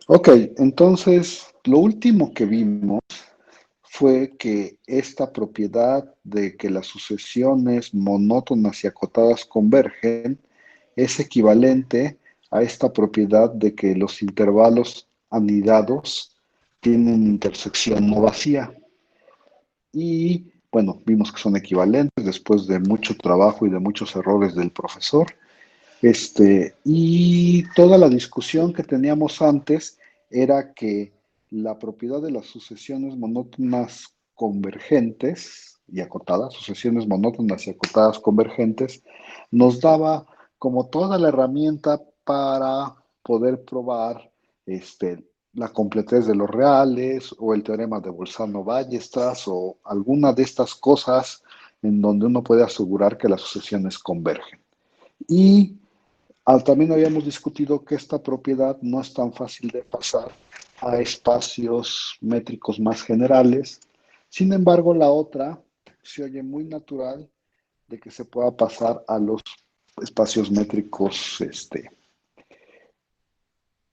Ok, entonces lo último que vimos fue que esta propiedad de que las sucesiones monótonas y acotadas convergen es equivalente a esta propiedad de que los intervalos anidados tienen intersección no vacía. Y bueno, vimos que son equivalentes después de mucho trabajo y de muchos errores del profesor. Y toda la discusión que teníamos antes era que la propiedad de las sucesiones monótonas convergentes y acotadas, sucesiones monótonas y acotadas convergentes, nos daba como toda la herramienta para poder probar la completez de los reales o el teorema de Bolzano-Ballestras o alguna de estas cosas en donde uno puede asegurar que las sucesiones convergen. Y también habíamos discutido que esta propiedad no es tan fácil de pasar a espacios métricos más generales. Sin embargo, la otra se oye muy natural de que se pueda pasar a los espacios métricos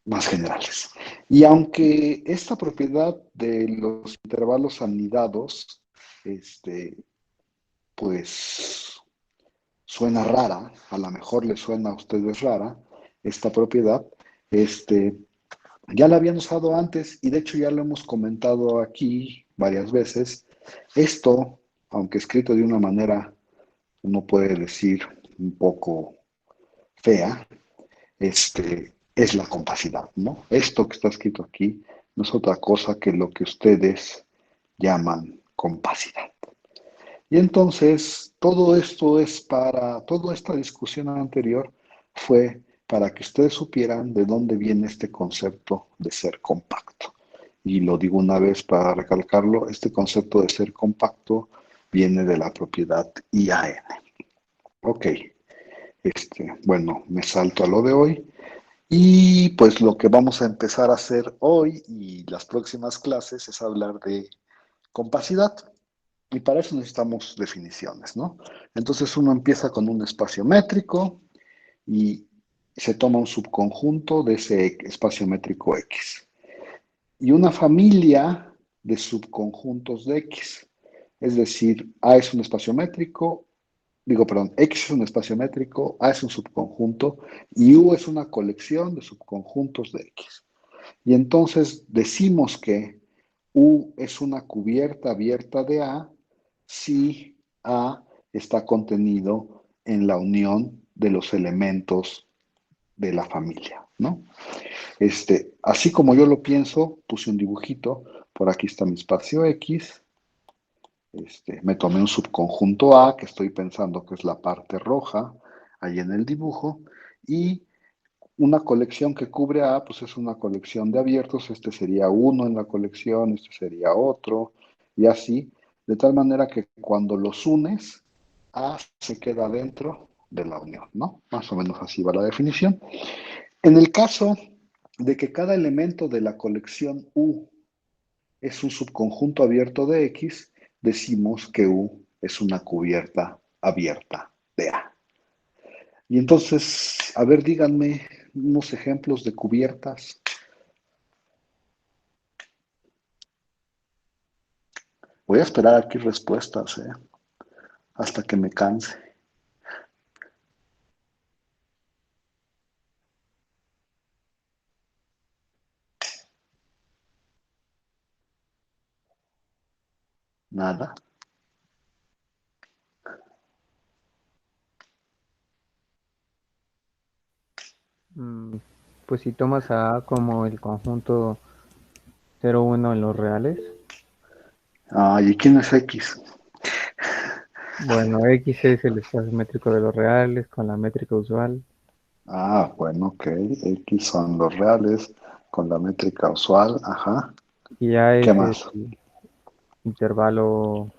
más generales. Y aunque esta propiedad de los intervalos anidados, pues suena rara, a lo mejor le suena a ustedes rara esta propiedad, este, ya la habían usado antes y de hecho ya lo hemos comentado aquí varias veces. Esto, aunque escrito de una manera, uno puede decir un poco fea, es la compacidad, ¿no? Esto que está escrito aquí no es otra cosa que lo que ustedes llaman compacidad. Y entonces, toda esta discusión anterior fue para que ustedes supieran de dónde viene este concepto de ser compacto. Y lo digo una vez para recalcarlo, este concepto de ser compacto viene de la propiedad IAN. Ok, bueno, me salto a lo de hoy. Y pues lo que vamos a empezar a hacer hoy y las próximas clases es hablar de compacidad. Y para eso necesitamos definiciones, ¿no? Entonces uno empieza con un espacio métrico y se toma un subconjunto de ese espacio métrico X. Y una familia de subconjuntos de X. Es decir, A es un espacio métrico, perdón, X es un espacio métrico, A es un subconjunto y U es una colección de subconjuntos de X. Y entonces decimos que U es una cubierta abierta de A si A está contenido en la unión de los elementos de la familia, ¿no? Así como yo lo pienso, puse un dibujito, por aquí está mi espacio X, me tomé un subconjunto A, que estoy pensando que es la parte roja, ahí en el dibujo, y una colección que cubre A, pues es una colección de abiertos, este sería uno en la colección, este sería otro, y así, de tal manera que cuando los unes, A se queda dentro de la unión, ¿no? Más o menos así va la definición. En el caso de que cada elemento de la colección U es un subconjunto abierto de X, decimos que U es una cubierta abierta de A. Y entonces, a ver, díganme unos ejemplos de cubiertas. Voy a esperar aquí respuestas, hasta que me canse. Nada. Mm, Pues si tomas a A como el conjunto 0,1 en los reales, Ay, ¿y quién es X? bueno, X es el espacio métrico de los reales con la métrica usual Bueno, ok. X son los reales con la métrica usual. Ajá. y A ¿Qué es el más? intervalo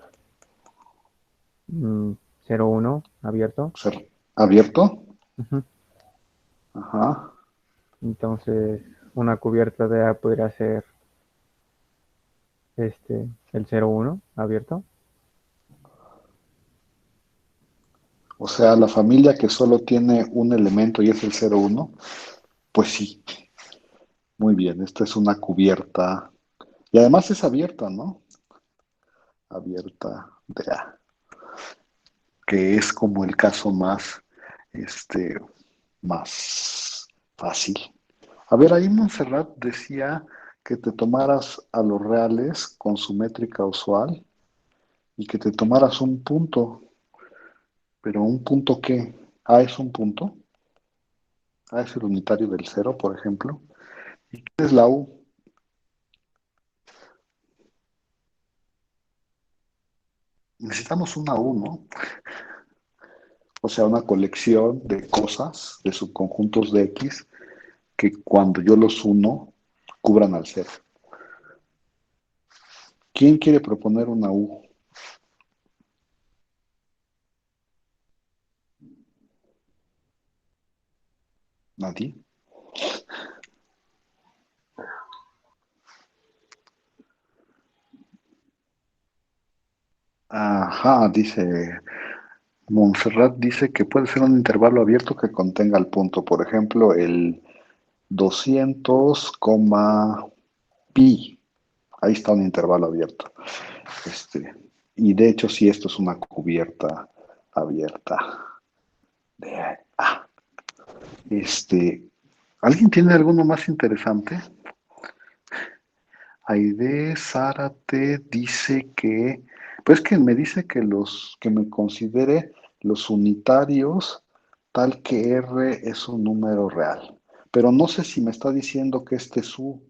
0,1 abierto. ¿Ser abierto? Ujú. Ajá. Entonces, una cubierta de A podría ser el 0,1 abierto. O sea, la familia que solo tiene un elemento y es el 0,1, pues sí. Muy bien, esta es una cubierta. Y además es abierta, ¿no? Abierta de A, que es como el caso más, este, más fácil. A ver, ahí Montserrat decía que te tomaras a los reales con su métrica usual y que te tomaras un punto. Pero ¿un punto qué? A es un punto. A es el unitario del cero, por ejemplo. ¿Y qué es la U? Necesitamos una U, ¿no? O sea, una colección de cosas, de subconjuntos de X, que cuando yo los uno, cubran al cero. ¿Quién quiere proponer una U? ¿Nadie? Ajá, dice Montserrat, dice que puede ser un intervalo abierto que contenga el punto. Por ejemplo, el 200, pi. Ahí está un intervalo abierto. Este, y de hecho, sí, esto es una cubierta abierta de A. ¿Alguien tiene alguno más interesante? Aide Zárate dice que, pues que me dice que me considere los unitarios tal que R es un número real. Pero no sé si me está diciendo que este es U,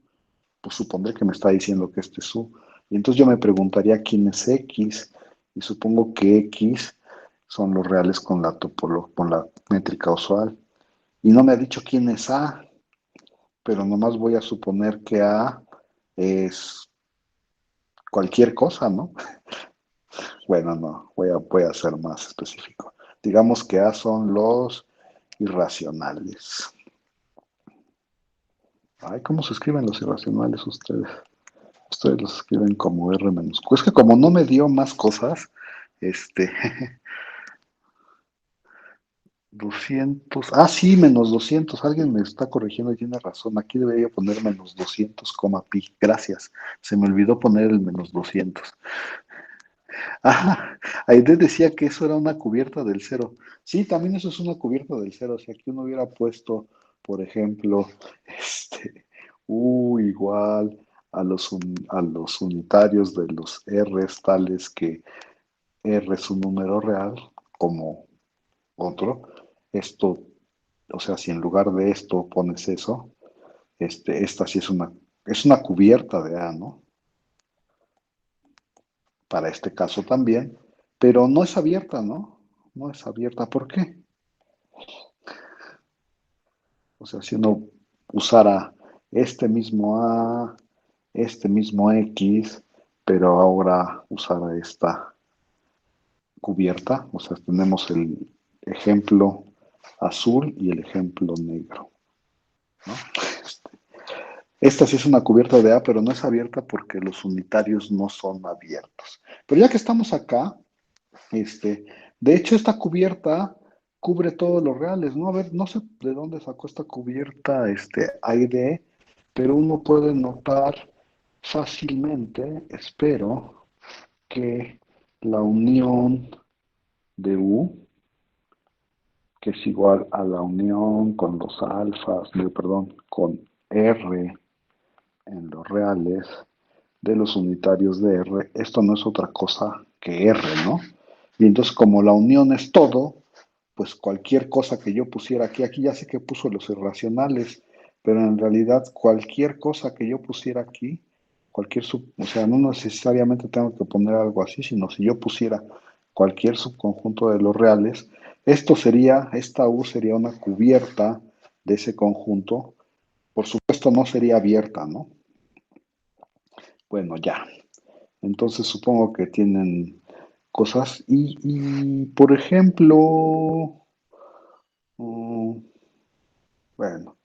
pues supondré que me está diciendo que este es U. Y entonces yo me preguntaría quién es X, y supongo que X son los reales con con la métrica usual. Y no me ha dicho quién es A, pero nomás voy a suponer que A es cualquier cosa, ¿no? Bueno, no, voy a ser más específico. Digamos que A son los irracionales. Ay, ¿cómo se escriben los irracionales ustedes? Ustedes los escriben como R menos Q. Es que como no me dio más cosas, este, 200. Ah, sí, menos 200. Alguien me está corrigiendo y tiene razón. Aquí debería poner menos 200, pi. Gracias. Se me olvidó poner el menos 200. Ah, Aide decía que eso era una cubierta del cero. Sí, también eso es una cubierta del cero. Si aquí uno hubiera puesto, por ejemplo, U igual a los unitarios de los R's tales que R es un número real, como otro, esto, o sea, si en lugar de esto pones eso, esta sí es una cubierta de A, ¿no? Para este caso también, pero no es abierta, ¿no? No es abierta. ¿Por qué? O sea, si uno usara este mismo A, este mismo X, pero ahora usara esta cubierta, o sea, tenemos el ejemplo azul y el ejemplo negro, ¿no? Esta sí es una cubierta de A, pero no es abierta porque los unitarios no son abiertos. Pero ya que estamos acá, Este, de hecho, esta cubierta cubre todos los reales, ¿no? A ver, no sé de dónde sacó esta cubierta, AID, pero uno puede notar fácilmente, espero, que la unión de U, que es igual a la unión con los alfas, no, perdón, con R en los reales de los unitarios de R, esto no es otra cosa que R, ¿no? Y entonces como la unión es todo, pues cualquier cosa que yo pusiera aquí, aquí ya sé que puso los irracionales, pero en realidad cualquier cosa que yo pusiera aquí, o sea, no necesariamente tengo que poner algo así, sino si yo pusiera cualquier subconjunto de los reales, esta U sería una cubierta de ese conjunto, por supuesto no sería abierta, ¿no? Bueno, ya. Entonces supongo que tienen cosas por ejemplo, mm, bueno,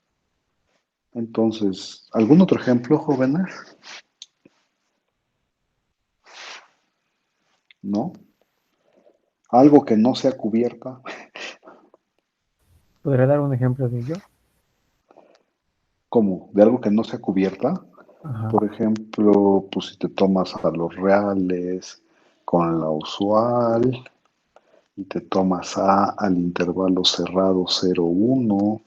entonces, ¿algún otro ejemplo, jóvenes? ¿No? Algo que no sea cubierta. ¿Podría dar un ejemplo de ello? ¿Cómo? ¿De algo que no sea cubierta? Ajá. Por ejemplo, pues si te tomas a los reales con la usual y te tomas A al intervalo cerrado 0,1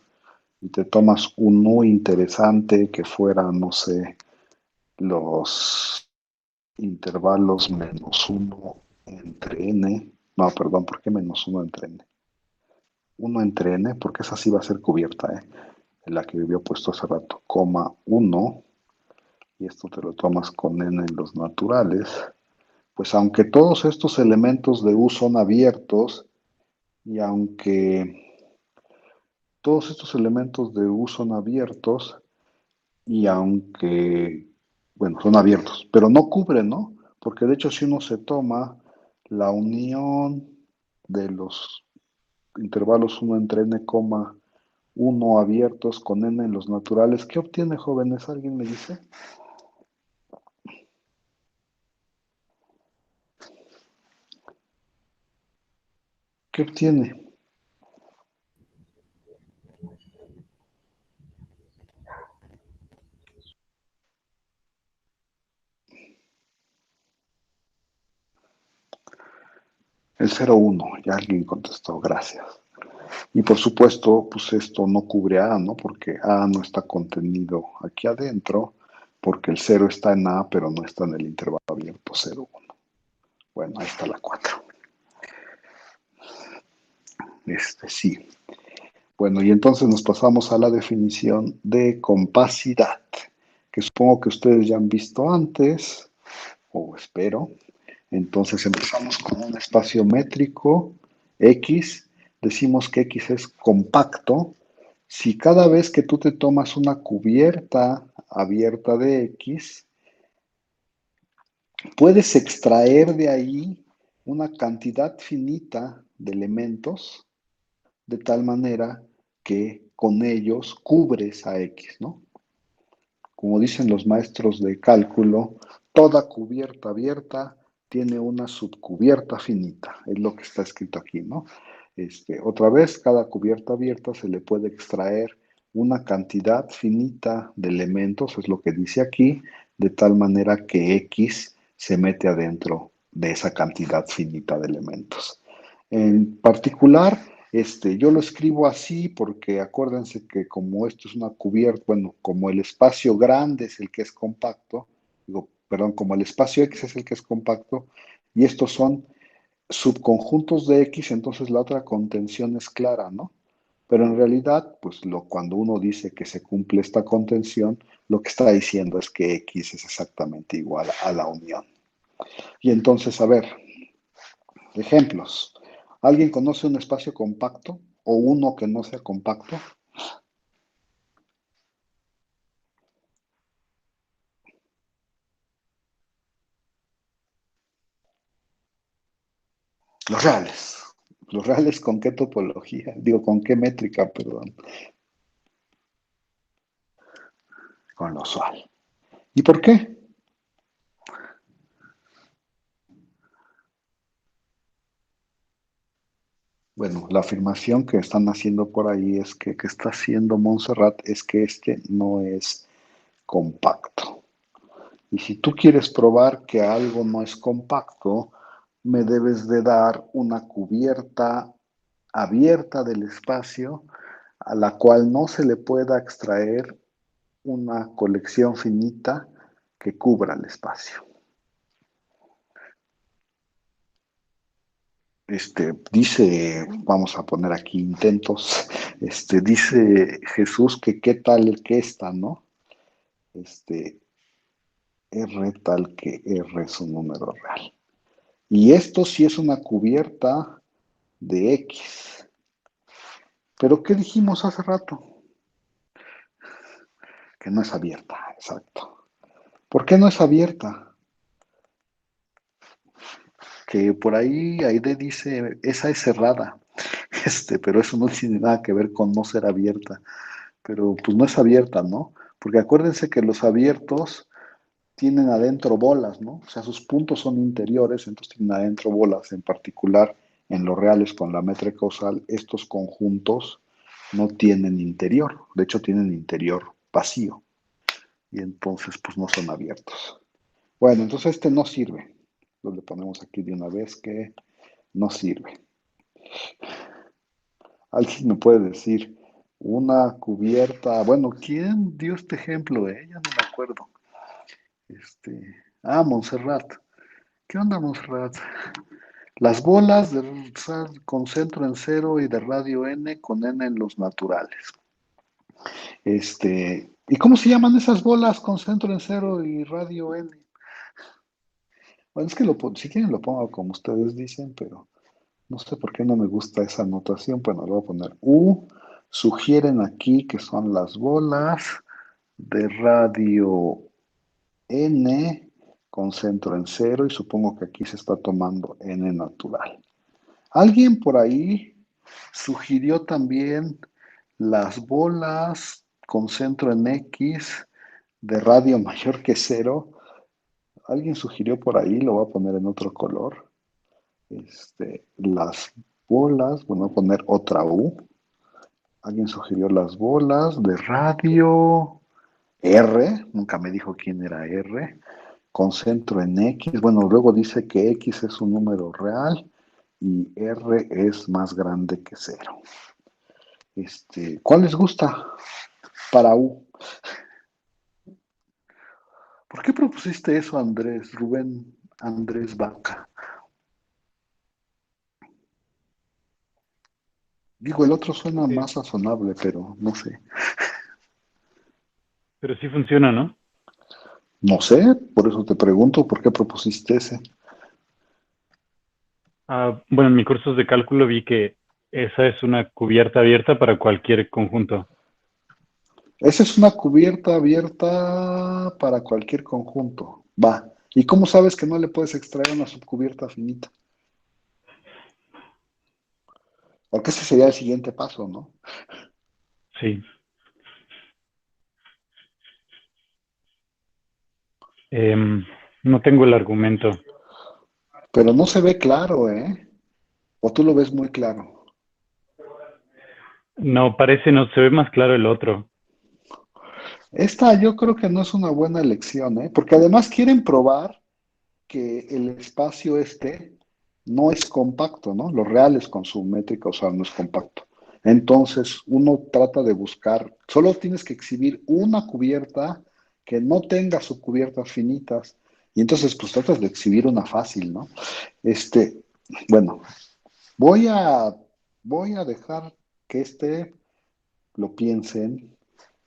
y te tomas un nu interesante que fuera, no sé, los intervalos -1 entre n. No, perdón, ¿por qué -1 entre n? 1 entre n, porque esa sí va a ser cubierta, ¿eh? La que había puesto hace rato, coma 1, y esto te lo tomas con n en los naturales, pues aunque todos estos elementos de U son abiertos, y aunque todos estos elementos de U son abiertos, y aunque, bueno, son abiertos, pero no cubren, ¿no? Porque de hecho si uno se toma la unión de los intervalos 1 entre n, 1 abiertos con n en los naturales, ¿qué obtiene, jóvenes? ¿Alguien me dice? ¿Qué obtiene? El 0,1, ya alguien contestó, gracias. Y por supuesto, pues esto no cubre a A, ¿no? Porque A no está contenido aquí adentro, porque el 0 está en A, pero no está en el intervalo abierto 0,1. Bueno, ahí está la 4. Sí. Bueno, y entonces nos pasamos a la definición de compacidad, que supongo que ustedes ya han visto antes, o espero. Entonces empezamos con un espacio métrico X, decimos que X es compacto. Si cada vez que tú te tomas una cubierta abierta de X, puedes extraer de ahí una cantidad finita de elementos, de tal manera que con ellos cubres a X, ¿no? Como dicen los maestros de cálculo, toda cubierta abierta tiene una subcubierta finita, es lo que está escrito aquí, ¿no? Otra vez, cada cubierta abierta se le puede extraer una cantidad finita de elementos, es lo que dice aquí, de tal manera que X se mete adentro de esa cantidad finita de elementos. En particular, yo lo escribo así porque acuérdense que como esto es una cubierta, bueno, como el espacio grande es el que es compacto, digo, perdón, como el espacio X es el que es compacto, y estos son subconjuntos de X, entonces la otra contención es clara, ¿no? Pero en realidad, pues cuando uno dice que se cumple esta contención, lo que está diciendo es que X es exactamente igual a la unión. Y entonces, a ver, ejemplos. ¿Alguien conoce un espacio compacto o uno que no sea compacto? Los reales. ¿Los reales con qué topología? Digo, ¿con qué métrica, perdón? Con lo usual. ¿Y por qué? Bueno, la afirmación que están haciendo por ahí es que está haciendo Montserrat es que este no es compacto. Y si tú quieres probar que algo no es compacto, me debes de dar una cubierta abierta del espacio a la cual no se le pueda extraer una colección finita que cubra el espacio. Dice, vamos a poner aquí intentos, dice Jesús que qué tal que esta, ¿no? R tal que R es un número real. Y esto sí es una cubierta de X. Pero ¿qué dijimos hace rato? Que no es abierta, exacto. ¿Por qué no es abierta? Que por ahí Aide dice, esa es cerrada, pero eso no tiene nada que ver con no ser abierta, pero pues no es abierta, ¿no? Porque acuérdense que los abiertos tienen adentro bolas, ¿no? O sea, sus puntos son interiores, entonces tienen adentro bolas, en particular en los reales con la métrica causal, estos conjuntos no tienen interior, de hecho tienen interior vacío. Y entonces pues no son abiertos. Bueno, entonces este no sirve. Lo le ponemos aquí de una vez que no sirve. ¿Alguien me puede decir una cubierta? Bueno, ¿quién dio este ejemplo? Ya no me acuerdo. Montserrat. ¿Qué onda, Montserrat? Las bolas de con centro en cero y de radio N con N en los naturales. ¿Y cómo se llaman esas bolas con centro en cero y radio N? Bueno, es que si quieren lo pongo como ustedes dicen, pero no sé por qué no me gusta esa anotación. Bueno, le voy a poner U. Sugieren aquí que son las bolas de radio N con centro en cero y supongo que aquí se está tomando N natural. Alguien por ahí sugirió también las bolas con centro en X de radio mayor que cero. Alguien sugirió por ahí, lo voy a poner en otro color. Las bolas, bueno, voy a poner otra U. Alguien sugirió las bolas de radio R, nunca me dijo quién era R, con centro en X. Bueno, luego dice que X es un número real y R es más grande que cero. ¿Cuál les gusta para U? ¿Por qué propusiste eso, Andrés, Rubén Andrés Vaca? Digo, el otro suena Eh, más razonable, pero no sé. pero sí funciona, ¿no? No sé, por eso te pregunto, ¿por qué propusiste ese? Bueno, en mis cursos de cálculo vi que esa es una cubierta abierta para cualquier conjunto. Esa es una cubierta abierta para cualquier conjunto. Va. ¿Y cómo sabes que no le puedes extraer una subcubierta finita? Porque ese sería el siguiente paso, ¿no? Sí. No tengo el argumento. Pero no se ve claro, ¿eh? O tú lo ves muy claro. No, no, se ve más claro el otro. Esta yo creo que no es una buena elección, ¿eh? Porque además quieren probar que el espacio no es compacto, ¿no? Lo real es con su métrica, o sea, no es compacto. Entonces, uno trata de buscar, solo tienes que exhibir una cubierta que no tenga subcubiertas finitas. Y entonces, pues tratas de exhibir una fácil, ¿no? Bueno, voy a, voy a dejar que lo piensen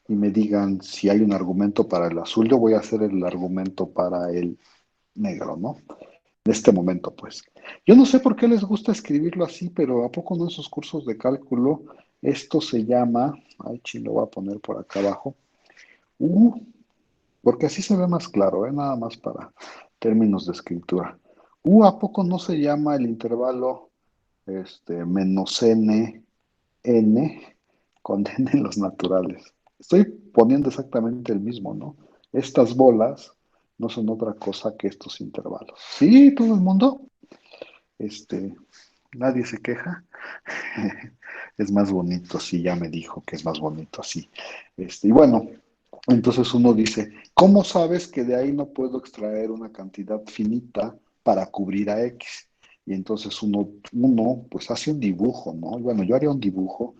y me digan si hay un argumento para el azul. Yo voy a hacer el argumento para el negro, ¿no? En este momento, pues. Yo no sé por qué les gusta escribirlo así, pero ¿a poco no en sus cursos de cálculo esto se llama, ay, sí, lo voy a poner por acá abajo, U, porque así se ve más claro, Nada más para términos de escritura. ¿A poco no se llama el intervalo menos n con n en los naturales? Estoy poniendo exactamente el mismo, ¿no? Estas bolas no son otra cosa que estos intervalos. ¿Sí, todo el mundo? Este, Nadie se queja. Es más bonito, sí, ya me dijo que es más bonito así. Y bueno, entonces uno dice, ¿cómo sabes que de ahí no puedo extraer una cantidad finita para cubrir a X? Y entonces uno pues hace un dibujo, ¿no? Bueno, yo haría un dibujo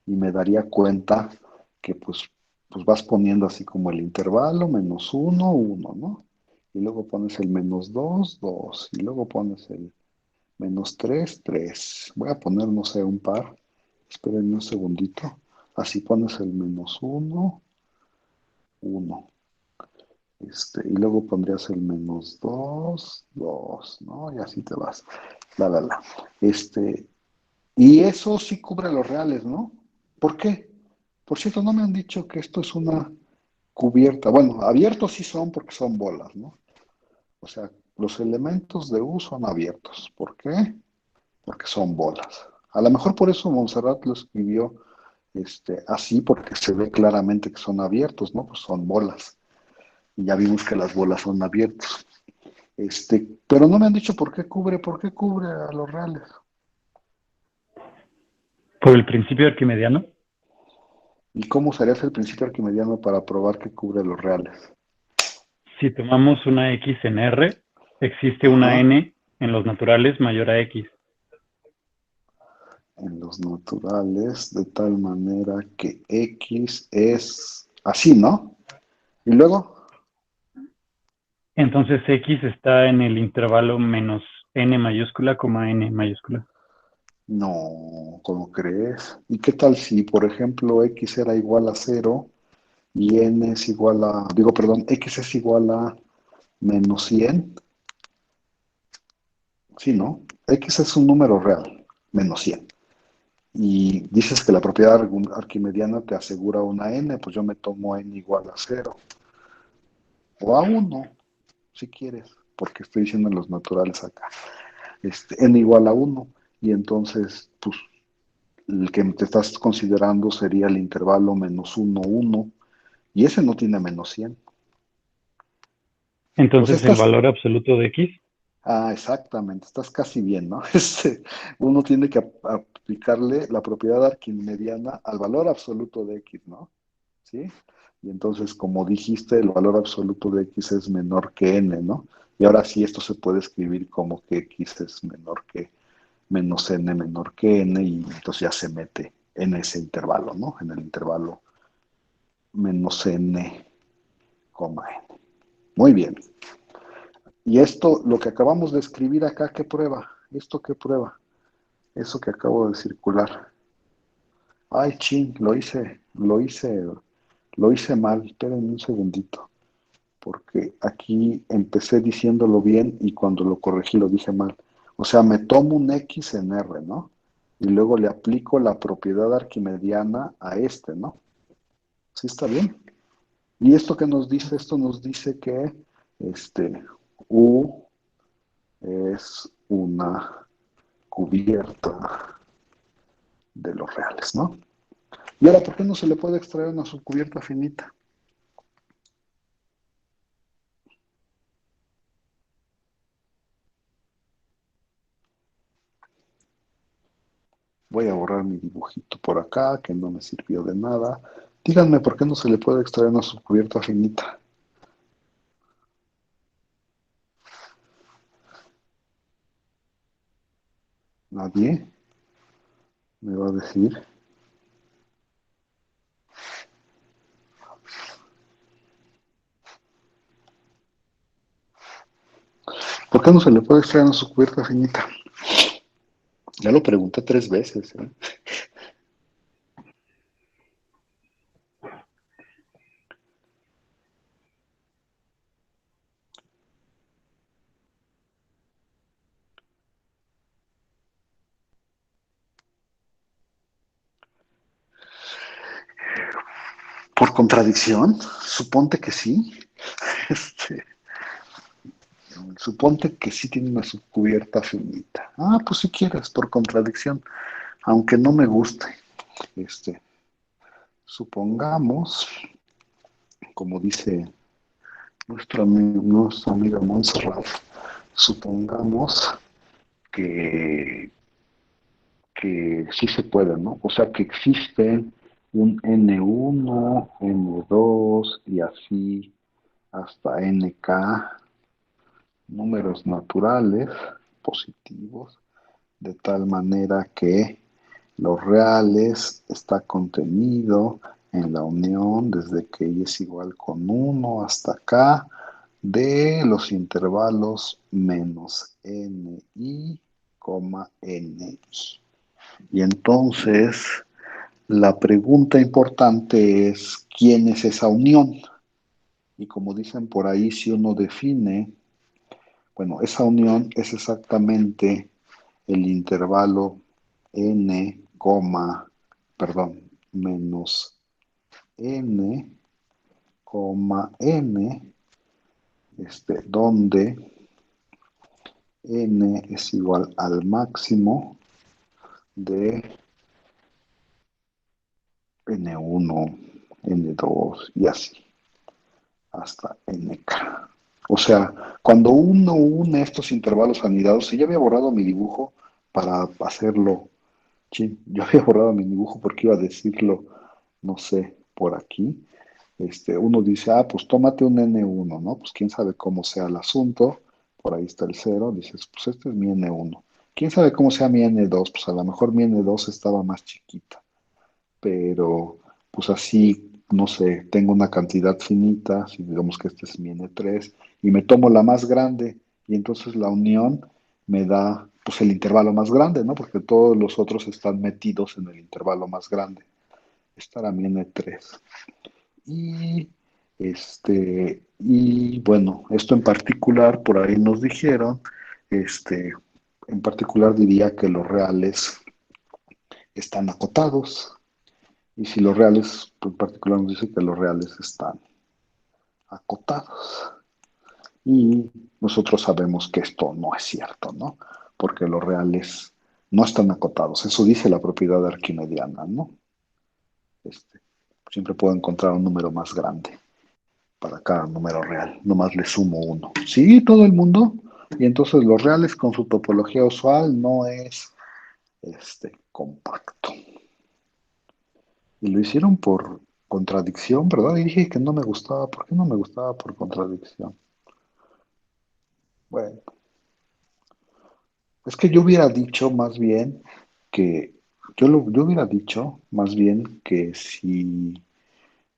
y me daría cuenta que pues vas poniendo así como el intervalo, -1, 1, ¿no? Y luego pones el -2, 2, y luego pones el -3, 3. Voy a poner, no sé, un par. Espérenme un segundito. Así pones el -1, 1. Y luego pondrías el -2, 2, ¿no? Y así te vas. La. Y eso sí cubre los reales, ¿no? ¿Por qué? Por cierto, no me han dicho que esto es una cubierta. Bueno, abiertos sí son porque son bolas, ¿no? O sea, los elementos de U son abiertos. ¿Por qué? Porque son bolas. A lo mejor por eso Montserrat lo escribió así, porque se ve claramente que son abiertos, ¿no? Pues son bolas. Y ya vimos que las bolas son abiertos. Pero no me han dicho por qué cubre a los reales. Por el principio arquimediano. ¿Y cómo sería el principio arquimediano para probar que cubre los reales? Si tomamos una X en R, existe una Ajá. N en los naturales mayor a X. En los naturales, de tal manera que X es así, ¿no? Y luego, Entonces X está en el intervalo menos N mayúscula, N mayúscula. no, ¿cómo crees? ¿Y qué tal si, por ejemplo, X era igual a cero y N es igual a, digo, perdón, X es igual a menos 100? Sí, ¿no? X es un número real, menos 100. Y dices que la propiedad arquimediana te asegura una n, pues yo me tomo n igual a cero o a uno, si quieres, porque estoy diciendo en los naturales acá. N igual a uno, y entonces, pues, el que te estás considerando sería el intervalo menos uno, uno, y ese no tiene menos 100. O sea, Entonces el estás, valor absoluto de X. exactamente, estás casi bien, ¿no? Uno tiene que aplicarle la propiedad arquimediana al valor absoluto de X, ¿no? ¿Sí? Y entonces, como dijiste, el valor absoluto de X es menor que n, ¿no? Y ahora sí, esto se puede escribir como que X es menor que menos n menor que n, y entonces ya se mete en ese intervalo, ¿no? En el intervalo menos n, n. Muy bien. Y esto, lo que acabamos de escribir acá, ¿qué prueba? ¿Esto qué prueba? Eso que acabo de circular. Ay, chin, lo hice mal. Espérenme un segundito, porque aquí empecé diciéndolo bien y cuando lo corregí lo dije mal. O sea, me tomo un X en R, ¿no? Y luego le aplico la propiedad arquimediana a este, ¿no? ¿Sí está bien? ¿Y esto qué nos dice? Esto nos dice que U es una cubierta de los reales, ¿no? Y ahora, ¿por qué no se le puede extraer una subcubierta finita? Voy a borrar mi dibujito por acá, que no me sirvió de nada. Díganme por qué no se le puede extraer una subcubierta finita. Nadie me va a decir. ¿Por qué no se le puede extraer una subcubierta finita? Ya lo pregunté 3 veces, ¿eh? Por contradicción, suponte que sí. Este, suponte que sí tiene una subcubierta finita. Ah, pues si quieres, por contradicción, aunque no me guste. Este, supongamos, como dice nuestra amiga Montserrat, supongamos que, que sí se puede, ¿no? O sea, que existe un N1, N2 y así hasta NK, números naturales positivos, de tal manera que los reales está contenido en la unión desde que y es igual con 1 hasta acá de los intervalos menos ni, ni. Y entonces la pregunta importante es, ¿quién es esa unión? Y como dicen por ahí, si uno define, bueno, esa unión es exactamente el intervalo n, perdón, menos n, n, donde n es igual al máximo de n1, n2 y así, hasta nk. O sea, cuando uno une estos intervalos anidados, si ya había borrado mi dibujo para hacerlo, sí, yo había borrado mi dibujo porque iba a decirlo no sé, por aquí, uno dice, pues tómate un N1, ¿no? Pues quién sabe cómo sea el asunto, por ahí está el cero, dices, pues este es mi N1. ¿Quién sabe cómo sea mi N2? Pues a lo mejor mi N2 estaba más chiquita, pero pues así, no sé, tengo una cantidad finita, si digamos que este es mi N3, y me tomo la más grande, y entonces la unión me da pues el intervalo más grande, ¿no? Porque todos los otros están metidos en el intervalo más grande. Esta era mi N3. Y, y bueno, esto en particular, por ahí nos dijeron, en particular diría que los reales están acotados. Y si los reales, en particular nos dice que los reales están acotados. Y nosotros sabemos que esto no es cierto, ¿no? Porque los reales no están acotados. Eso dice la propiedad arquimediana, ¿no? Siempre puedo encontrar un número más grande para cada número real. Nomás le sumo uno. Sí, todo el mundo. Y entonces los reales con su topología usual no es compacto. Y lo hicieron por contradicción, ¿verdad? Y dije que no me gustaba. ¿Por qué no me gustaba por contradicción? Bueno, es que yo hubiera dicho más bien que, yo hubiera dicho más bien que si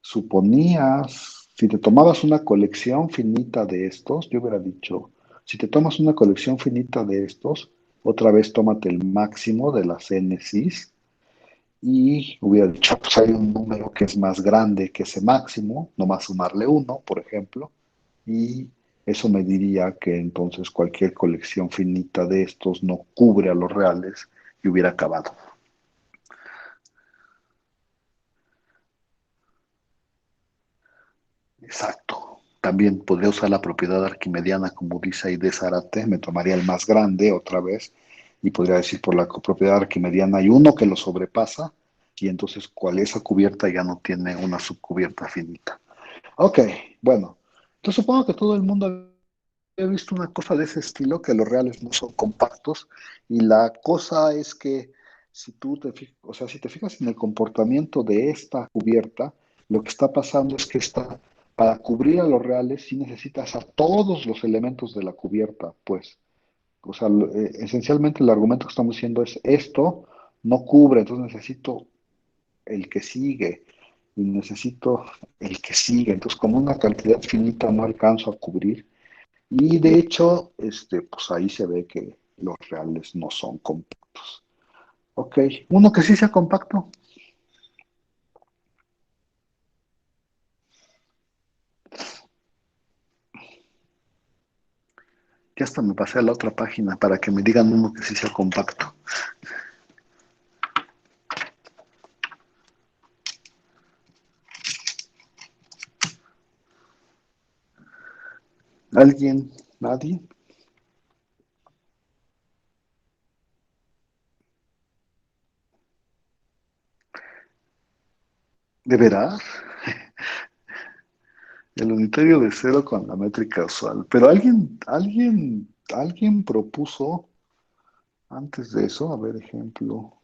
suponías, si te tomabas una colección finita de estos, yo hubiera dicho, si te tomas una colección finita de estos, otra vez tómate el máximo de las NCs y hubiera dicho, pues hay un número que es más grande que ese máximo, nomás sumarle uno, por ejemplo, y eso me diría que entonces cualquier colección finita de estos no cubre a los reales y hubiera acabado. Exacto. También podría usar la propiedad arquimediana, como dice ahí de Zárate, me tomaría el más grande otra vez y podría decir por la propiedad arquimediana hay uno que lo sobrepasa y entonces cual esa cubierta ya no tiene una subcubierta finita. Ok, bueno, entonces supongo que todo el mundo había visto una cosa de ese estilo, que los reales no son compactos y la cosa es que si tú te fijas, o sea, si te fijas en el comportamiento de esta cubierta, lo que está pasando es que está, para cubrir a los reales, sí necesitas a todos los elementos de la cubierta, pues. O sea, esencialmente el argumento que estamos diciendo es esto no cubre, entonces necesito el que sigue y necesito el que sigue. Entonces, como una cantidad finita no alcanzo a cubrir. Y de hecho, pues ahí se ve que los reales no son compactos. Ok, uno que sí sea compacto. Ya hasta me pasé a la otra página para que me digan uno que sí sea compacto. ¿Alguien? ¿Nadie? ¿De veras? El unitario de cero con la métrica usual. Pero alguien propuso antes de eso, a ver, ejemplo.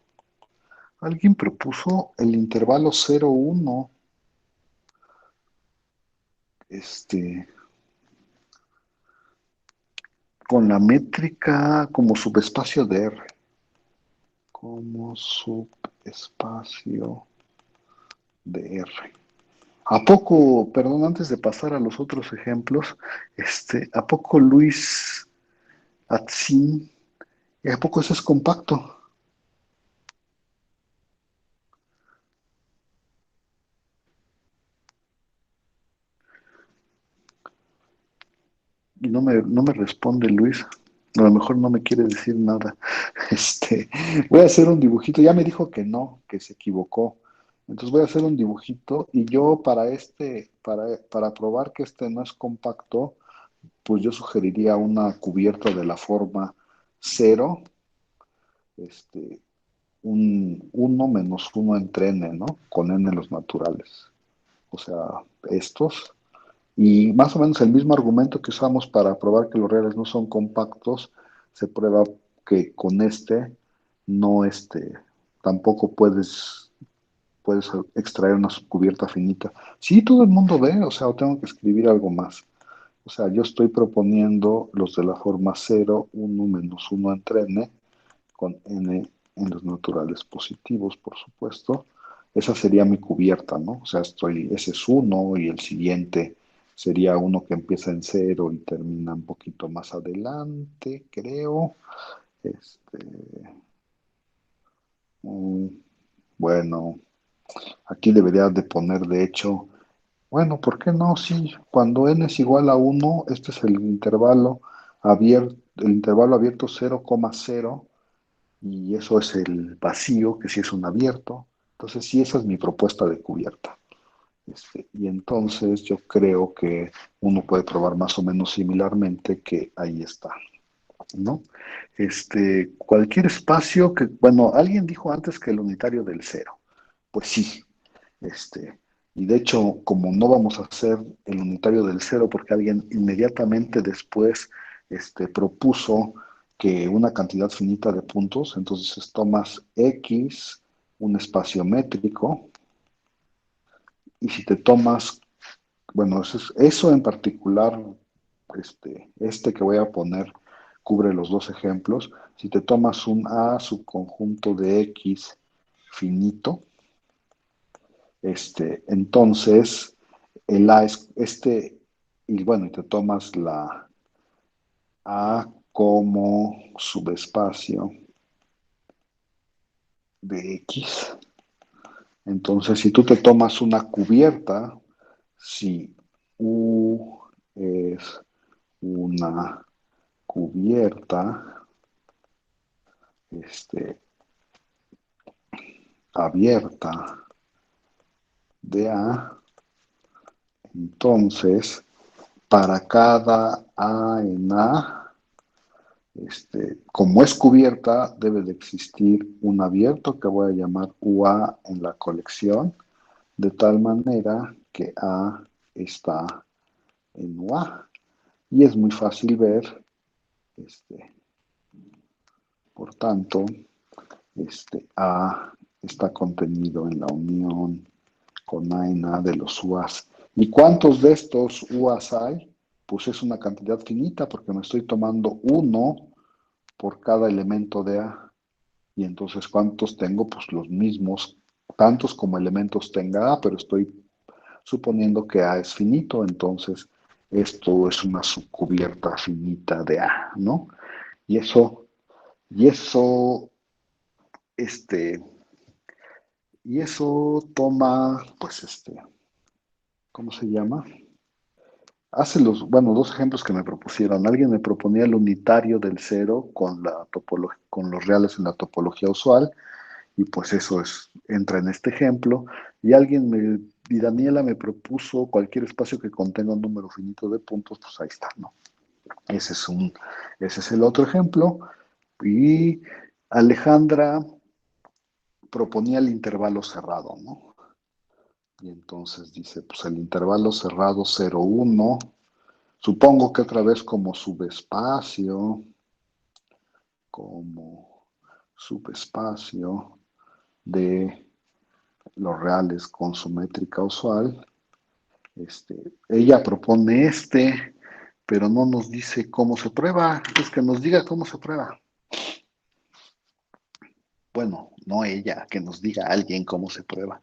Alguien propuso el intervalo 0, 1, este, con la métrica como subespacio de R. Como subespacio de R. ¿A poco, perdón, antes de pasar a los otros ejemplos, a poco Luis Atzin, a poco eso es compacto? Y no me responde Luis. A lo mejor no me quiere decir nada. Voy a hacer un dibujito. Ya me dijo que no, que se equivocó. Entonces voy a hacer un dibujito y yo para probar que este no es compacto, pues yo sugeriría una cubierta de la forma cero, este, un 1 - 1 entre n, ¿no? Con n los naturales. O sea, estos. Y más o menos el mismo argumento que usamos para probar que los reales no son compactos, se prueba que con no, tampoco puedes, puedes extraer una subcubierta finita. Sí, todo el mundo ve, o sea, o tengo que escribir algo más. O sea, yo estoy proponiendo los de la forma 0, 1 menos 1 entre n, con n en los naturales positivos, por supuesto. Esa sería mi cubierta, ¿no? O sea, ese es 1 y el siguiente sería uno que empieza en 0 y termina un poquito más adelante, creo. Este, mm, bueno, aquí debería de poner, de hecho, bueno, ¿por qué no? Sí, cuando n es igual a 1, este es el intervalo abierto 0,0 y eso es el vacío, que sí es un abierto. Entonces, sí, esa es mi propuesta de cubierta. Y entonces yo creo que uno puede probar más o menos similarmente que ahí está, ¿no? Cualquier espacio que, bueno, alguien dijo antes que el unitario del cero. Pues sí, este, y de hecho, como no vamos a hacer el unitario del cero, porque alguien inmediatamente después propuso que una cantidad finita de puntos, entonces tomas X, un espacio métrico, y si te tomas, bueno, eso en particular, que voy a poner, cubre los dos ejemplos. Si te tomas un A subconjunto de X finito, entonces el A es y bueno, y te tomas la A como subespacio de X. Entonces, si tú te tomas una cubierta, si U es una cubierta abierta de A, entonces para cada A en A, como es cubierta, debe de existir un abierto que voy a llamar UA en la colección, de tal manera que A está en UA. Y es muy fácil ver, por tanto, A está contenido en la unión con A en A de los UAs. ¿Y cuántos de estos UAs hay? Pues es una cantidad finita porque me estoy tomando uno por cada elemento de A. Y entonces, ¿cuántos tengo? Pues los mismos, tantos como elementos tenga A, pero estoy suponiendo que A es finito, entonces esto es una subcubierta finita de A, ¿no? Y eso, este, y eso toma, pues, ¿cómo se llama? Hace bueno, dos ejemplos que me propusieron. Alguien me proponía el unitario del cero con los reales en la topología usual, y pues entra en este ejemplo. Y Daniela me propuso cualquier espacio que contenga un número finito de puntos, pues ahí está, ¿no? Ese es el otro ejemplo. Y Alejandra proponía el intervalo cerrado, ¿no? Y entonces dice, pues el intervalo cerrado 0, 1, supongo que otra vez como subespacio de los reales con su métrica usual. Ella propone pero no nos dice cómo se prueba. Es que nos diga cómo se prueba. Bueno, no ella, que nos diga alguien cómo se prueba.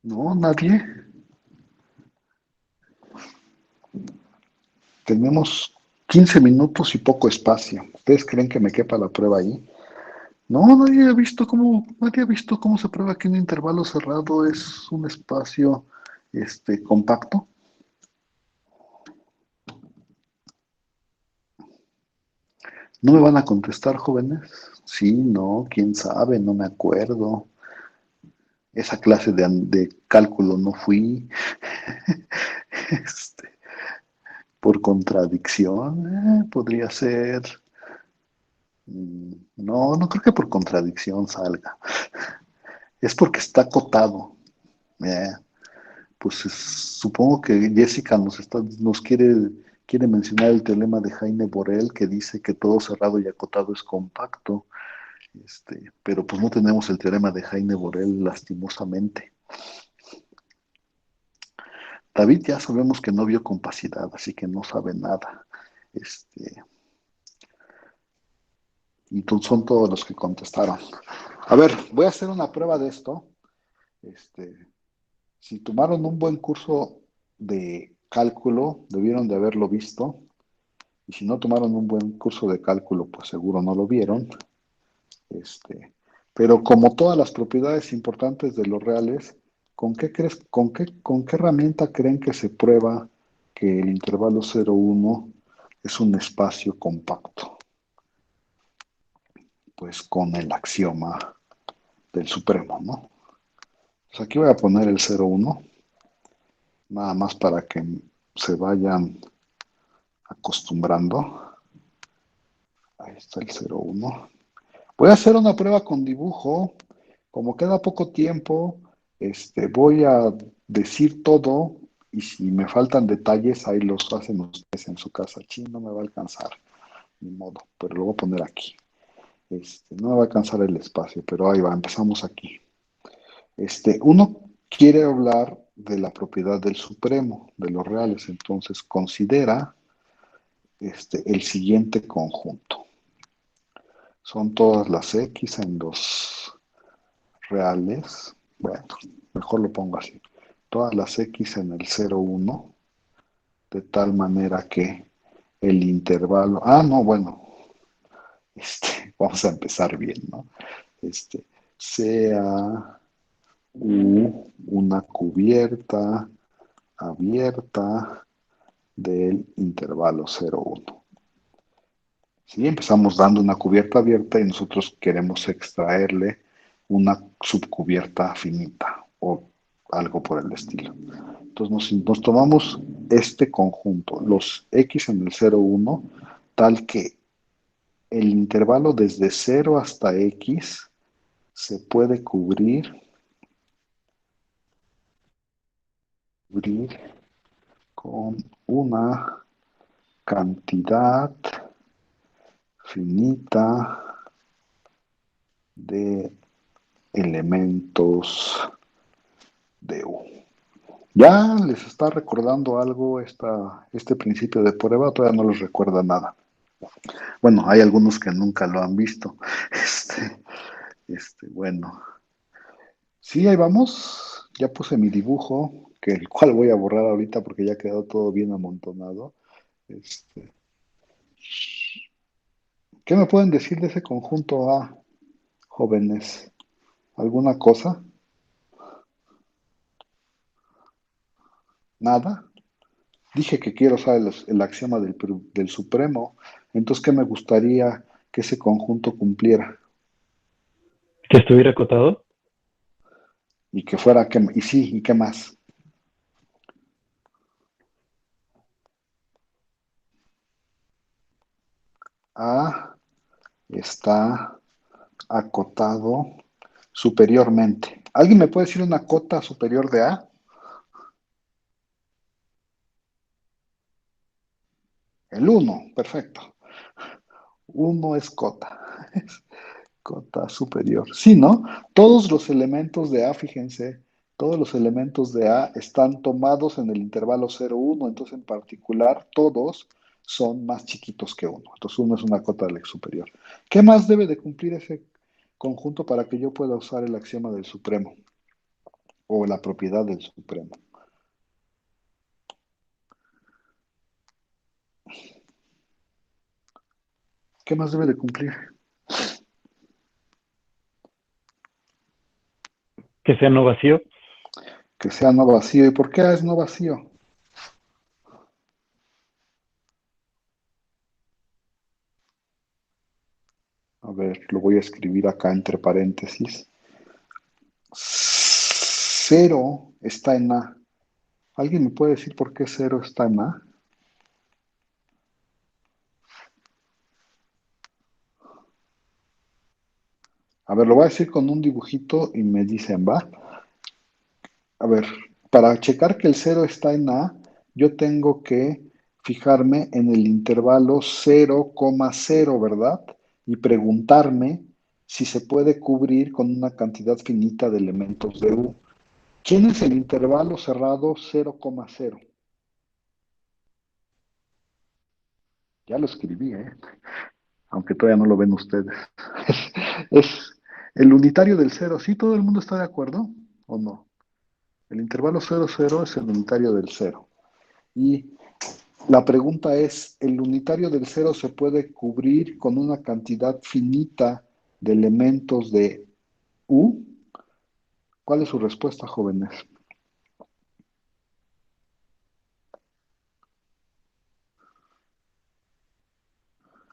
No, nadie. Tenemos 15 minutos y poco espacio. ¿Ustedes creen que me quepa la prueba ahí? No, nadie ha visto cómo se prueba que un intervalo cerrado es un espacio compacto. ¿No me van a contestar, jóvenes? Sí, no, quién sabe, no me acuerdo. Esa clase de cálculo no fui. Por contradicción, podría ser. No, no creo que por contradicción salga. Es porque está acotado. Eh, pues supongo que Jessica nos quiere mencionar el teorema de Heine Borel que dice que todo cerrado y acotado es compacto. Pero pues no tenemos el teorema de Heine Borel lastimosamente. David ya sabemos que no vio compacidad, así que no sabe nada. Y son todos los que contestaron. A ver, voy a hacer una prueba de esto. Este, si tomaron un buen curso de cálculo, debieron de haberlo visto. Y si no tomaron un buen curso de cálculo, pues seguro no lo vieron. Pero como todas las propiedades importantes de los reales, ¿con qué herramienta creen que se prueba que el intervalo 0,1 es un espacio compacto? Pues con el axioma del supremo, ¿no? Pues aquí voy a poner el 0,1, nada más para que se vayan acostumbrando. Ahí está el 0,1. Voy a hacer una prueba con dibujo. Como queda poco tiempo, voy a decir todo y si me faltan detalles, ahí los hacen ustedes en su casa. Sí, no me va a alcanzar, ni modo, pero lo voy a poner aquí. No me va a alcanzar el espacio, pero ahí va, empezamos aquí. Uno quiere hablar de la propiedad del supremo, de los reales, entonces considera el siguiente conjunto. Son todas las X en los reales. Bueno, mejor lo pongo así. Todas las X en el 0,1, de tal manera que el intervalo. No, bueno, vamos a empezar bien, ¿no? Sea una cubierta abierta del intervalo 0,1. Si empezamos dando una cubierta abierta y nosotros queremos extraerle una subcubierta finita o algo por el estilo. Entonces nos tomamos este conjunto, los X en el 0,1, tal que el intervalo desde 0 hasta X se puede cubrir con una cantidad finita de elementos de U. ¿Ya les está recordando algo este principio de prueba? Todavía no les recuerda nada. Bueno, hay algunos que nunca lo han visto. Bueno. Sí, ahí vamos. Ya puse mi dibujo, que el cual voy a borrar ahorita porque ya ha quedado todo bien amontonado. Este, ¿Qué me pueden decir de ese conjunto A, jóvenes? ¿Alguna cosa? ¿Nada? Dije que quiero usar el axioma del supremo. Entonces, ¿qué me gustaría que ese conjunto cumpliera? Que estuviera acotado. Y que fuera, y sí, ¿y qué más? A está acotado superiormente. ¿Alguien me puede decir una cota superior de A? El 1, perfecto. 1 es cota. Es cota superior. Sí, ¿no? Todos los elementos de A, fíjense, todos los elementos de A están tomados en el intervalo 0,1, entonces en particular todos son más chiquitos que 1. Entonces 1 es una cota del eje superior. ¿Qué más debe de cumplir ese conjunto para que yo pueda usar el axioma del supremo o la propiedad del supremo? ¿Qué más debe de cumplir? Que sea no vacío. Que sea no vacío. ¿Y por qué A es no vacío? A ver, lo voy a escribir acá entre paréntesis. 0 está en A. ¿Alguien me puede decir por qué 0 está en A? A ver, lo voy a decir con un dibujito y me dicen, ¿va? A ver, para checar que el cero está en A, yo tengo que fijarme en el intervalo 0,0, ¿verdad? Y preguntarme si se puede cubrir con una cantidad finita de elementos de U. ¿Quién es el intervalo cerrado 0,0? Ya lo escribí, ¿eh? Aunque todavía no lo ven ustedes. Es el unitario del cero. ¿Sí todo el mundo está de acuerdo o no? El intervalo 0,0 es el unitario del cero. Y la pregunta es, ¿el unitario del cero se puede cubrir con una cantidad finita de elementos de U? ¿Cuál es su respuesta, jóvenes?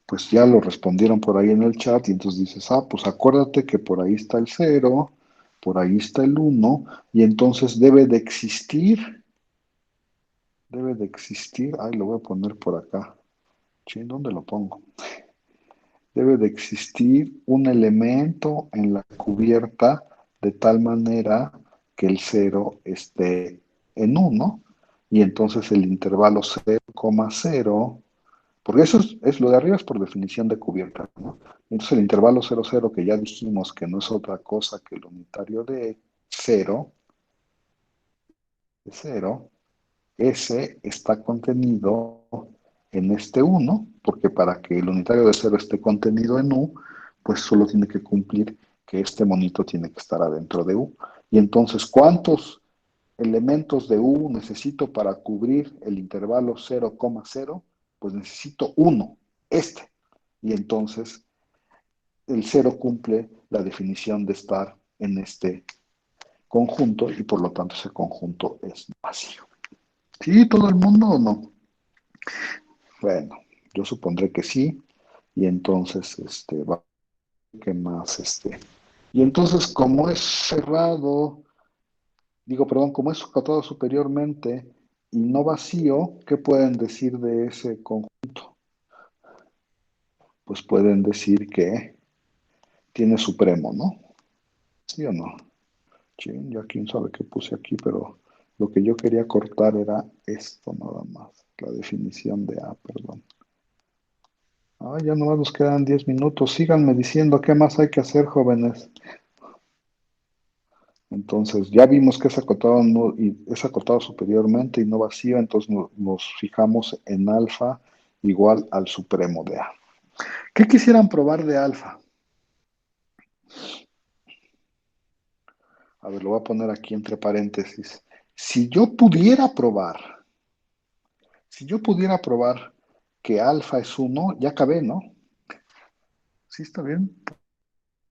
Pues ya lo respondieron por ahí en el chat y entonces dices, pues acuérdate que por ahí está el cero, por ahí está el uno y entonces debe de existir, lo voy a poner por acá. Sí, ¿dónde lo pongo? Debe de existir un elemento en la cubierta de tal manera que el cero esté en uno y entonces el intervalo 0,0, porque eso es lo de arriba es por definición de cubierta, ¿no? Entonces el intervalo 0,0 que ya dijimos que no es otra cosa que el unitario de cero, ese está contenido en este uno, porque para que el unitario de cero esté contenido en U, pues solo tiene que cumplir que este monito tiene que estar adentro de U. Y entonces, ¿cuántos elementos de U necesito para cubrir el intervalo 0,0? Pues necesito uno, este. Y entonces el cero cumple la definición de estar en este conjunto y por lo tanto ese conjunto es vacío. ¿Sí, todo el mundo o no? Bueno, yo supondré que sí, y entonces, ¿qué más? Y entonces, como es cerrado, digo, perdón, como es acotado superiormente y no vacío, ¿qué pueden decir de ese conjunto? Pues pueden decir que tiene supremo, ¿no? ¿Sí o no? Sí, ya quién sabe qué puse aquí, pero lo que yo quería cortar era esto nada más, la definición de A, perdón. Ya nomás nos quedan 10 minutos. Síganme diciendo qué más hay que hacer, jóvenes. Entonces, ya vimos que es acotado, y es acotado superiormente y no vacío, entonces nos fijamos en alfa igual al supremo de A. ¿Qué quisieran probar de alfa? A ver, lo voy a poner aquí entre paréntesis. Si yo pudiera probar, si yo pudiera probar que alfa es uno, ya acabé, ¿no? Sí, está bien.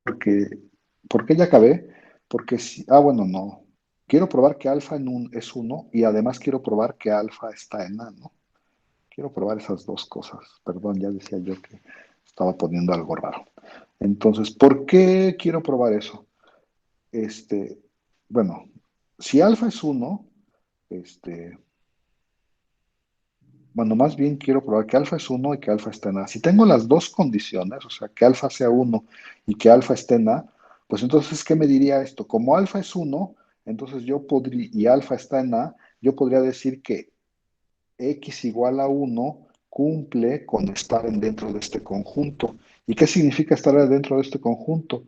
Porque, ¿por qué ya acabé? Porque si, bueno, no. Quiero probar que alfa es uno y además quiero probar que alfa está en A, ¿no? Quiero probar esas dos cosas. Perdón, ya decía yo que estaba poniendo algo raro. Entonces, ¿por qué quiero probar eso? Este, bueno, si alfa es uno, este, bueno, más bien quiero probar que alfa es uno y que alfa está en A. Si tengo las dos condiciones, o sea, que alfa sea uno y que alfa esté en A, pues entonces, ¿qué me diría esto? Como alfa es uno, entonces yo podría, y alfa está en A, yo podría decir que x igual a uno cumple con estar dentro de este conjunto. ¿Y qué significa estar dentro de este conjunto?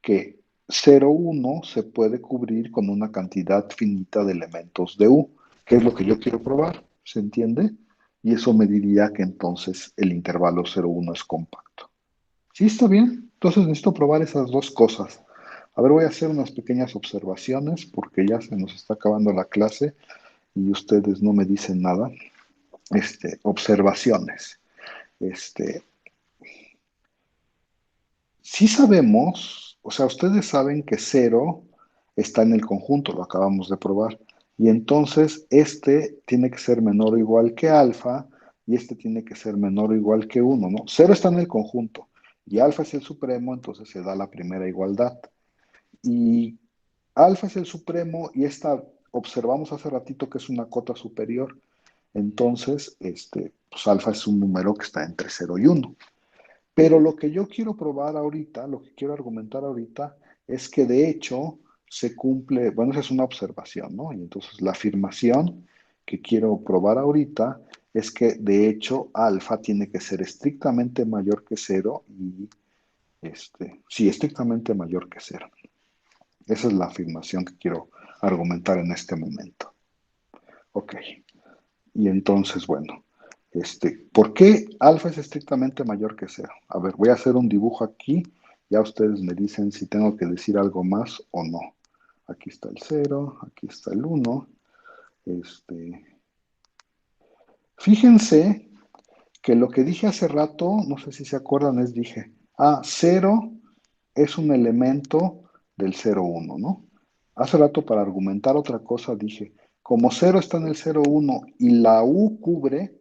Que 0,1 se puede cubrir con una cantidad finita de elementos de U, que es lo que yo quiero probar, ¿se entiende? Y eso me diría que entonces el intervalo 0,1 es compacto. ¿Sí está bien? Entonces necesito probar esas dos cosas. A ver, voy a hacer unas pequeñas observaciones porque ya se nos está acabando la clase y ustedes no me dicen nada. Observaciones. Este, sí sabemos, o sea, ustedes saben que cero está en el conjunto, lo acabamos de probar. Y entonces tiene que ser menor o igual que alfa y tiene que ser menor o igual que uno, ¿no? Cero está en el conjunto y alfa es el supremo, entonces se da la primera igualdad. Y alfa es el supremo y observamos hace ratito que es una cota superior. Entonces, pues alfa es un número que está entre cero y uno. Pero lo que yo quiero probar ahorita, lo que quiero argumentar ahorita, es que de hecho se cumple, bueno, esa es una observación, ¿no? Y entonces la afirmación que quiero probar ahorita es que de hecho alfa tiene que ser estrictamente mayor que cero y, sí, estrictamente mayor que cero. Esa es la afirmación que quiero argumentar en este momento. Ok. Y entonces, bueno, ¿por qué alfa es estrictamente mayor que cero? A ver, voy a hacer un dibujo aquí. Ya ustedes me dicen si tengo que decir algo más o no. Aquí está el cero, aquí está el uno. Fíjense que lo que dije hace rato, no sé si se acuerdan, dije, cero es un elemento del cero uno, ¿no? Hace rato para argumentar otra cosa dije, como cero está en el cero uno y la U cubre,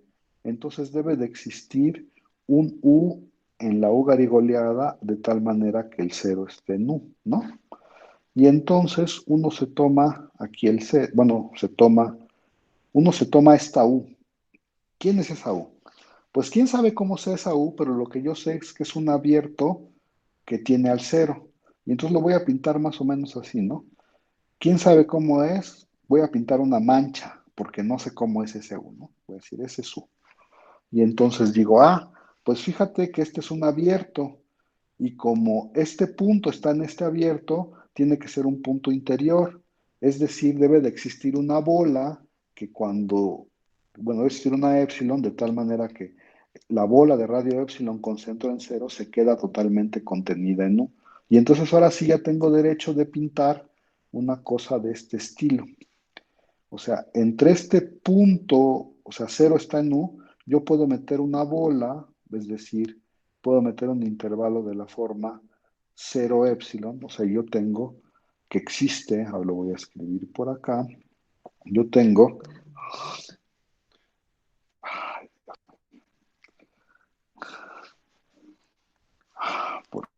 entonces debe de existir un U en la U garigoleada de tal manera que el cero esté en U, ¿no? Y entonces uno se toma aquí el C, bueno, uno se toma esta U. ¿Quién es esa U? Pues quién sabe cómo sea esa U, pero lo que yo sé es que es un abierto que tiene al cero. Y entonces lo voy a pintar más o menos así, ¿no? ¿Quién sabe cómo es? Voy a pintar una mancha, porque no sé cómo es ese U, ¿no? Voy a decir, ese es U. Y entonces digo, pues fíjate que este es un abierto. Y como este punto está en este abierto, tiene que ser un punto interior. Es decir, debe de existir una bola que bueno, debe existir una épsilon de tal manera que la bola de radio épsilon con centro en cero se queda totalmente contenida en U. Y entonces ahora sí ya tengo derecho de pintar una cosa de este estilo. O sea, entre este punto, o sea, cero está en U, yo puedo meter una bola, es decir, puedo meter un intervalo de la forma cero épsilon, o sea, yo tengo que existe, ahora lo voy a escribir por acá, yo tengo, ¿por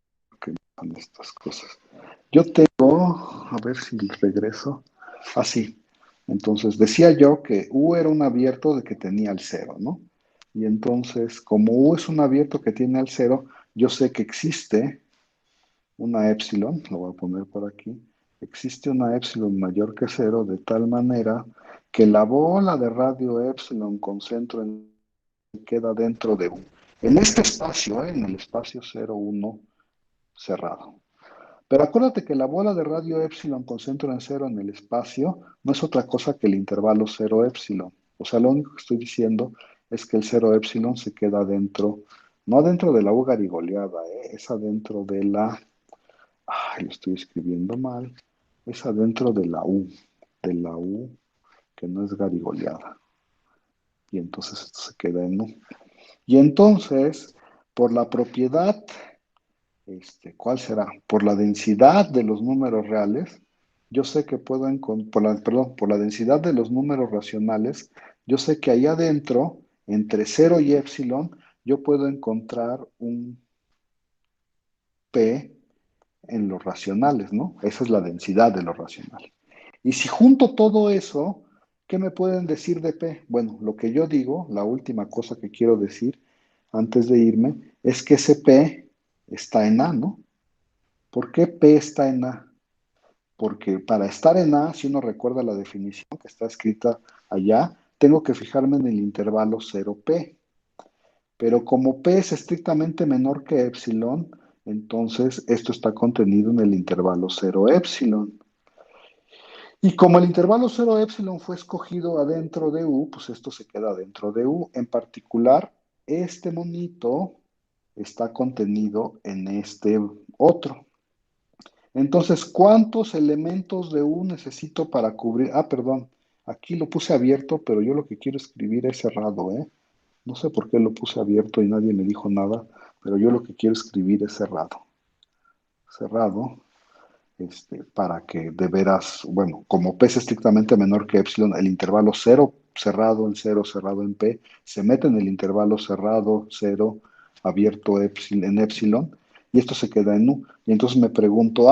qué me dan estas cosas? Yo tengo, a ver si regreso, así. Entonces, decía yo que U era un abierto de que tenía el cero, ¿no? Y entonces, como U es un abierto que tiene el cero, yo sé que existe una épsilon, lo voy a poner por aquí, existe una épsilon mayor que cero de tal manera que la bola de radio épsilon con centro en queda dentro de U. En este espacio, en el espacio 0,1 cerrado. Pero acuérdate que la bola de radio épsilon con centro en cero en el espacio no es otra cosa que el intervalo cero épsilon. O sea, lo único que estoy diciendo es que el cero épsilon se queda dentro, no dentro de la U garigoleada, es adentro de lo estoy escribiendo mal, es adentro de la U que no es garigoleada. Y entonces esto se queda en U. Y entonces, por la propiedad ¿cuál será? Por la densidad de los números reales, yo sé que puedo encontrar, por la densidad de los números racionales, yo sé que ahí adentro, entre cero y épsilon, yo puedo encontrar un P en los racionales, ¿no? Esa es la densidad de los racionales. Y si junto todo eso, ¿qué me pueden decir de P? Bueno, lo que yo digo, la última cosa que quiero decir antes de irme, es que ese P está en A, ¿no? ¿Por qué P está en A? Porque para estar en A, si uno recuerda la definición que está escrita allá, tengo que fijarme en el intervalo 0P. Pero como P es estrictamente menor que épsilon, entonces esto está contenido en el intervalo 0 épsilon. Y como el intervalo 0 épsilon fue escogido adentro de U, pues esto se queda dentro de U. En particular, este monito está contenido en este otro. Entonces, ¿cuántos elementos de U necesito para cubrir? Perdón, aquí lo puse abierto, pero yo lo que quiero escribir es cerrado, ¿eh? No sé por qué lo puse abierto y nadie me dijo nada, pero yo lo que quiero escribir es cerrado. Cerrado, para que de veras, bueno, como P es estrictamente menor que epsilon, el intervalo 0 cerrado en 0 cerrado en P, se mete en el intervalo cerrado 0 abierto en epsilon, y esto se queda en U. Y entonces me pregunto,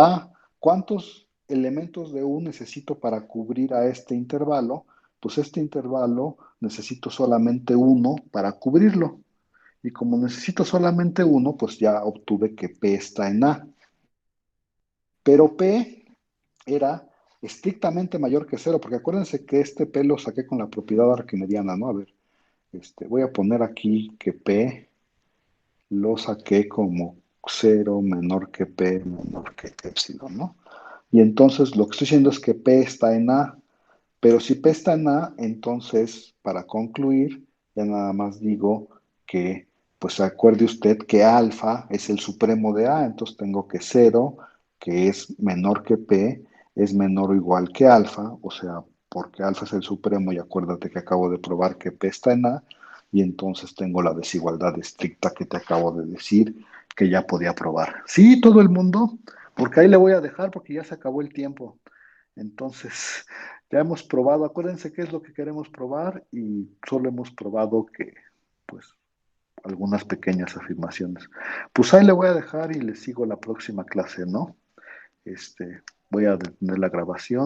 ¿cuántos elementos de U necesito para cubrir a este intervalo? Pues este intervalo necesito solamente uno para cubrirlo. Y como necesito solamente uno, pues ya obtuve que P está en A. Pero P era estrictamente mayor que cero, porque acuérdense que este P lo saqué con la propiedad arquimediana, ¿no? A ver, voy a poner aquí que P lo saqué como cero menor que P menor que epsilon, ¿no? Y entonces lo que estoy diciendo es que P está en A, pero si P está en A, entonces para concluir, ya nada más digo que, pues acuerde usted que alfa es el supremo de A, entonces tengo que cero, que es menor que P, es menor o igual que alfa, o sea, porque alfa es el supremo y acuérdate que acabo de probar que P está en A, y entonces tengo la desigualdad estricta que te acabo de decir que ya podía probar. Sí, todo el mundo, porque ahí le voy a dejar porque ya se acabó el tiempo. Entonces, ya hemos probado, acuérdense qué es lo que queremos probar y solo hemos probado que, pues, algunas pequeñas afirmaciones. Pues ahí le voy a dejar y le sigo la próxima clase, ¿no? Voy a detener la grabación.